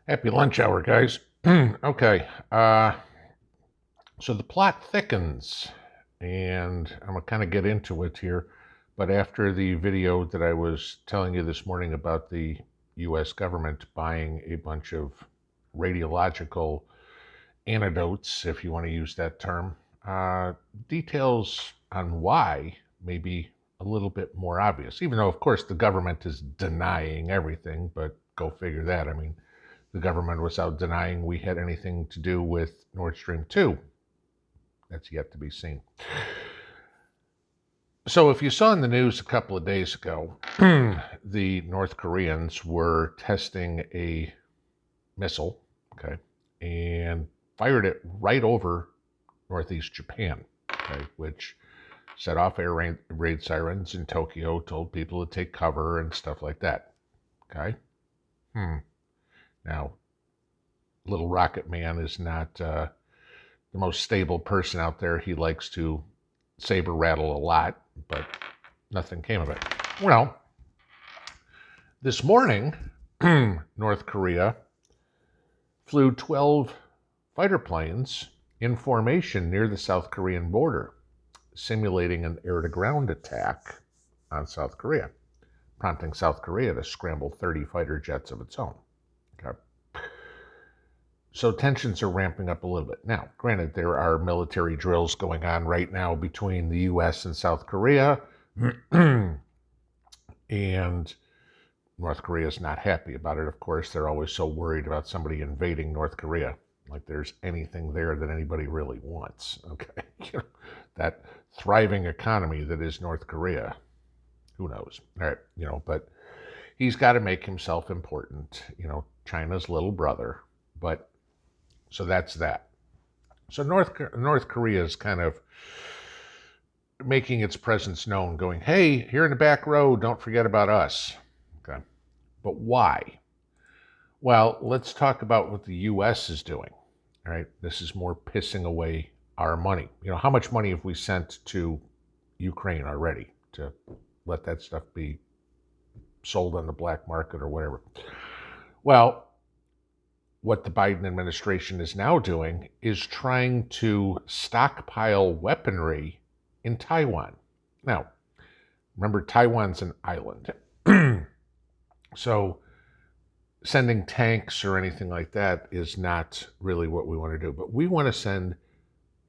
Happy lunch hour, guys. Okay, so the plot thickens, and I'm gonna kind of get into it here. But after the video that I was telling you this morning about the U.S. government buying a bunch of radiological antidotes, if you want to use that term, details on why may be a little bit more obvious, even though, of course, the government is denying everything, but go figure that. I mean, the government was out denying we had anything to do with Nord Stream 2. That's yet to be seen. So if you saw in the news a couple of days ago, the North Koreans were testing a missile, okay, and fired it right over northeast Japan, okay, which set off air raid sirens in Tokyo, told people to take cover and stuff like that, okay? Now, Little Rocket Man is not the most stable person out there. He likes to saber rattle a lot, but nothing came of it. Well, this morning, North Korea flew 12 fighter planes in formation near the South Korean border, simulating an air-to-ground attack on South Korea, prompting South Korea to scramble 30 fighter jets of its own. Okay. So tensions are ramping up a little bit. Now, granted, there are military drills going on right now between the U.S. and South Korea, and North Korea is not happy about it. Of course, they're always so worried about somebody invading North Korea, like there's anything there that anybody really wants. Okay, that thriving economy that is North Korea, who knows? All right, but he's got to make himself important. China's little brother, but so that's that. So North Korea is kind of making its presence known, going, hey, here in the back row, don't forget about us. Okay, but why? Well, let's talk about what the U.S. is doing. All right, this is more pissing away our money. How much money have we sent to Ukraine already to let that stuff be sold on the black market or whatever? Well, what the Biden administration is now doing is trying to stockpile weaponry in Taiwan. Now, remember, Taiwan's an island. So sending tanks or anything like that is not really what we want to do. But we want to send,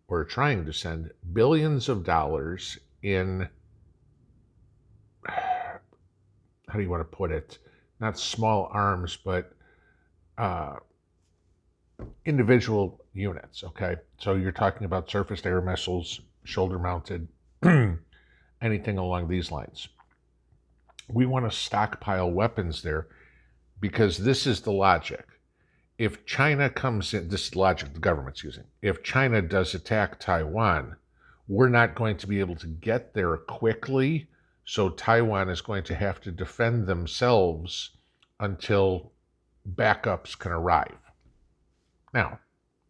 or trying to send, billions of dollars in, how do you want to put it? Not small arms, but individual units, okay? So you're talking about surface air missiles, shoulder-mounted, anything along these lines. We want to stockpile weapons there because this is the logic. If China comes in, this is the logic the government's using. If China does attack Taiwan, we're not going to be able to get there quickly, so Taiwan is going to have to defend themselves until backups can arrive. Now,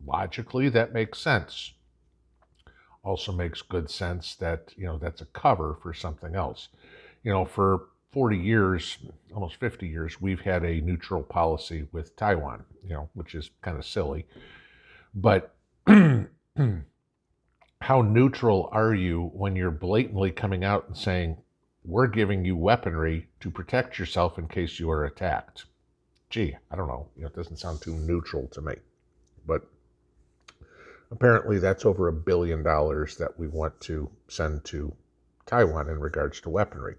logically, that makes sense. Also makes good sense that, that's a cover for something else. For 40 years, almost 50 years, we've had a neutral policy with Taiwan, which is kind of silly. But how neutral are you when you're blatantly coming out and saying, we're giving you weaponry to protect yourself in case you are attacked? Gee, I don't know. It doesn't sound too neutral to me. But apparently that's over $1 billion that we want to send to Taiwan in regards to weaponry.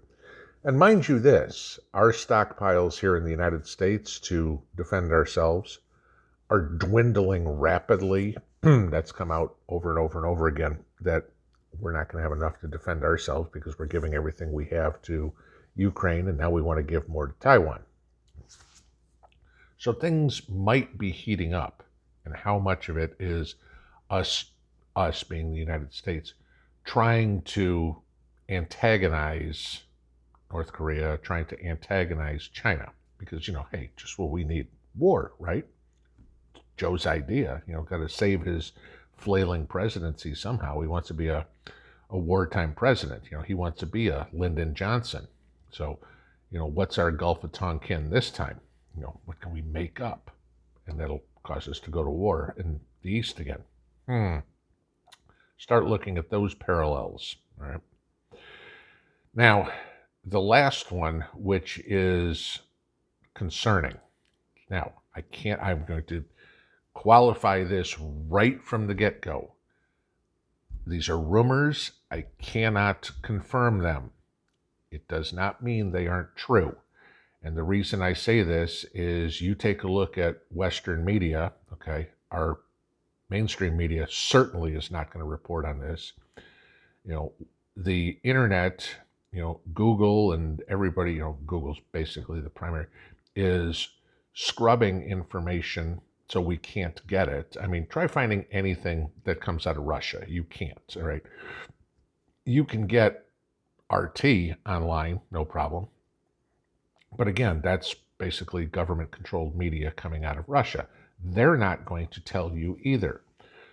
And mind you this, our stockpiles here in the United States to defend ourselves are dwindling rapidly. That's come out over and over and over again, that we're not going to have enough to defend ourselves because we're giving everything we have to Ukraine, and now we want to give more to Taiwan. So things might be heating up. And how much of it is us being the United States, trying to antagonize North Korea, trying to antagonize China? Because, hey, just what we need, war, right? Joe's idea, got to save his flailing presidency somehow. He wants to be a wartime president. He wants to be a Lyndon Johnson. So, what's our Gulf of Tonkin this time? What can we make up? and that'll cause us to go to war in the East again. Start looking at those parallels. All right. Now, the last one, which is concerning. Now, I'm going to qualify this right from the get-go. These are rumors. I cannot confirm them. It does not mean they aren't true. And the reason I say this is you take a look at Western media, okay? Our mainstream media certainly is not going to report on this. The internet, Google and everybody, Google's basically the primary, is scrubbing information so we can't get it. I mean, try finding anything that comes out of Russia. You can't, all right? You can get RT online, no problem. But again, that's basically government-controlled media coming out of Russia. They're not going to tell you either.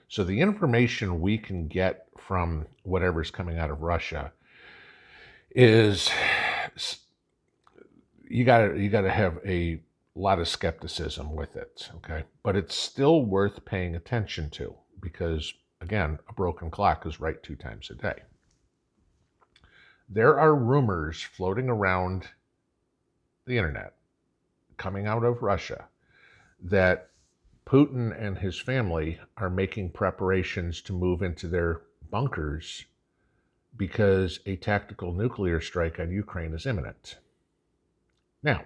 So the information we can get from whatever's coming out of Russia is, you gotta have a lot of skepticism with it, okay? But it's still worth paying attention to because, again, a broken clock is right 2 times a day. There are rumors floating around the internet coming out of Russia that Putin and his family are making preparations to move into their bunkers because a tactical nuclear strike on Ukraine is imminent. Now,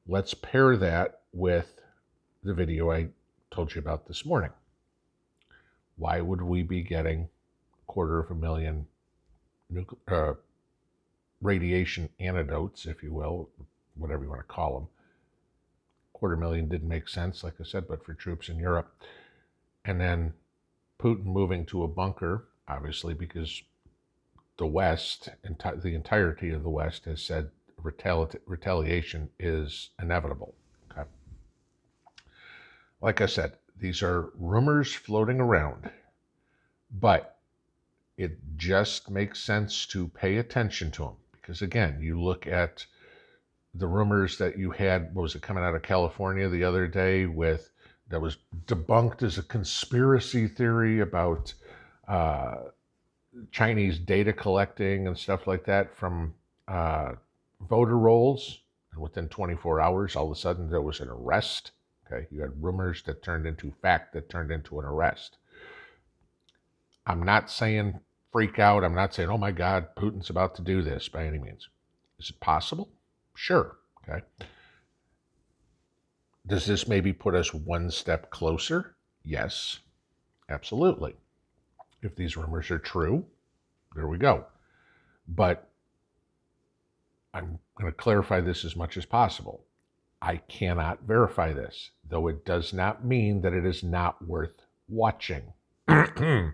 let's pair that with the video I told you about this morning. Why would we be getting 250,000 radiation antidotes, if you will, whatever you want to call them? 250,000 didn't make sense, like I said, but for troops in Europe. And then Putin moving to a bunker, obviously, because the West, the entirety of the West has said retaliation is inevitable. Okay. Like I said, these are rumors floating around, but it just makes sense to pay attention to them. Because again, you look at the rumors that you had, what was it, coming out of California the other day that was debunked as a conspiracy theory about Chinese data collecting and stuff like that from voter rolls. And within 24 hours, all of a sudden there was an arrest. Okay, you had rumors that turned into fact that turned into an arrest. I'm not saying freak out. I'm not saying, oh my God, Putin's about to do this by any means. Is it possible? Sure. Okay. Does this maybe put us one step closer? Yes, absolutely. If these rumors are true, there we go. But I'm going to clarify this as much as possible. I cannot verify this, though it does not mean that it is not worth watching. There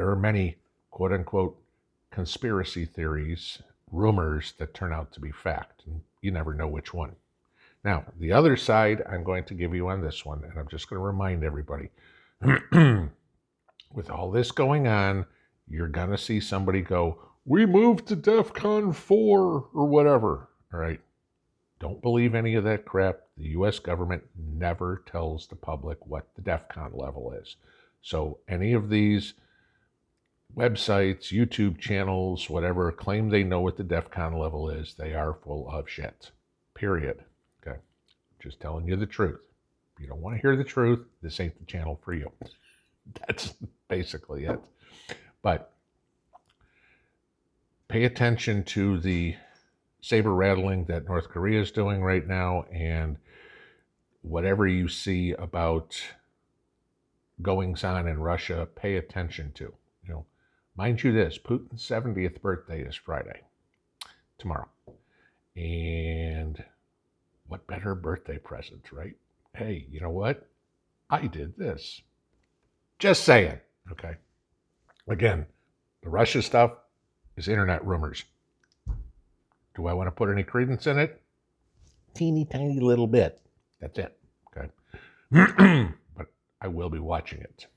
are many quote unquote conspiracy theories, rumors that turn out to be fact, and you never know which one. Now, the other side I'm going to give you on this one, and I'm just going to remind everybody, with all this going on, you're going to see somebody go, we moved to DEFCON 4 or whatever. All right. Don't believe any of that crap. The U.S. government never tells the public what the DEFCON level is. So any of these websites, YouTube channels, whatever, claim they know what the DEFCON level is, they are full of shit. Period. Okay. Just telling you the truth. If you don't want to hear the truth, this ain't the channel for you. That's basically it. But pay attention to the saber rattling that North Korea is doing right now, and whatever you see about goings on in Russia, pay attention to. Mind you this, Putin's 70th birthday is Friday, tomorrow. And what better birthday present, right? Hey, you know what? I did this. Just saying, okay? Again, the Russia stuff is internet rumors. Do I want to put any credence in it? Teeny tiny little bit. That's it, okay? But I will be watching it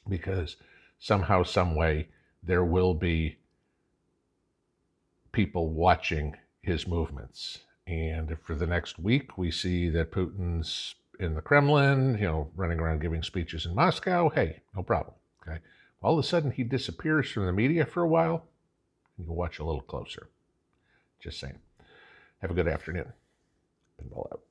because somehow, some way, there will be people watching his movements. And if for the next week we see that Putin's in the Kremlin, running around giving speeches in Moscow, hey, no problem. Okay. All of a sudden he disappears from the media for a while, and you watch a little closer. Just saying. Have a good afternoon. Pinball out.